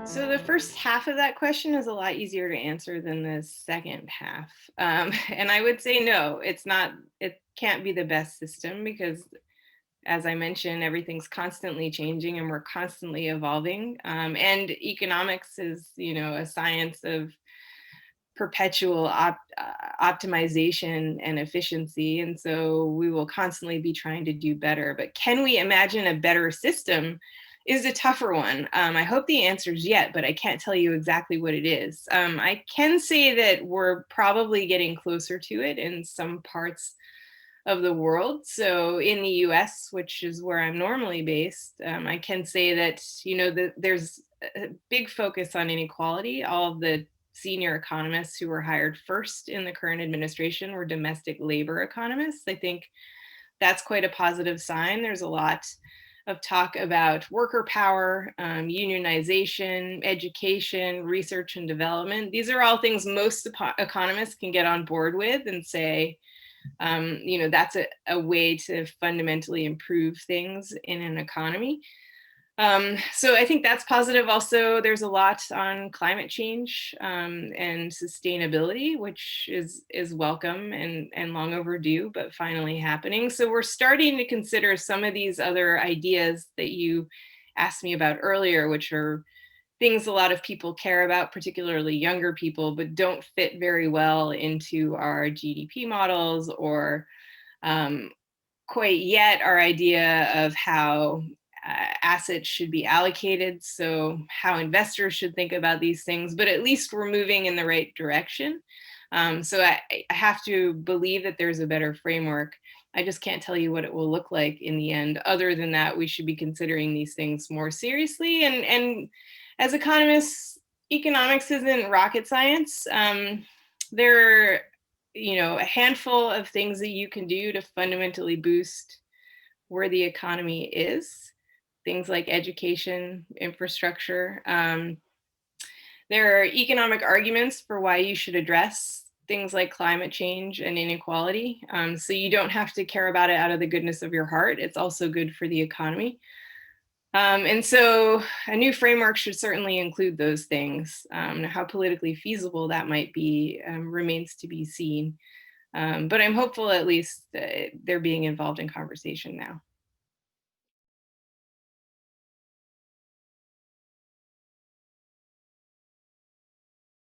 So the first half of that question is a lot easier to answer than the second half. And I would say no, it's not, it can't be the best system because, as I mentioned, everything's constantly changing and we're constantly evolving. And economics is, a science of perpetual optimization and efficiency. And so we will constantly be trying to do better. But can we imagine a better system? Is a tougher one. I hope the answer is yet, but I can't tell you exactly what it is. I can say that we're probably getting closer to it in some parts of the world. So in the US, which is where I'm normally based, I can say that, there's a big focus on inequality. All of the senior economists who were hired first in the current administration were domestic labor economists. I think that's quite a positive sign. There's a lot of talk about worker power, unionization, education, research and development. These are all things most economists can get on board with and say, that's a way to fundamentally improve things in an economy. So I think that's positive. Also, there's a lot on climate change and sustainability, which is welcome and long overdue, but finally happening. So we're starting to consider some of these other ideas that you asked me about earlier, which are things a lot of people care about, particularly younger people, but don't fit very well into our GDP models or um, quite yet our idea of how assets should be allocated, so how investors should think about these things, but at least we're moving in the right direction. So I have to believe that there's a better framework. I just can't tell you what it will look like in the end. Other than that, we should be considering these things more seriously. And as economists, economics isn't rocket science. There are, a handful of things that you can do to fundamentally boost where the economy is, things like education, infrastructure. There are economic arguments for why you should address things like climate change and inequality. So you don't have to care about it out of the goodness of your heart. It's also good for the economy. And so a new framework should certainly include those things. How politically feasible that might be remains to be seen. But I'm hopeful at least they're being involved in conversation now.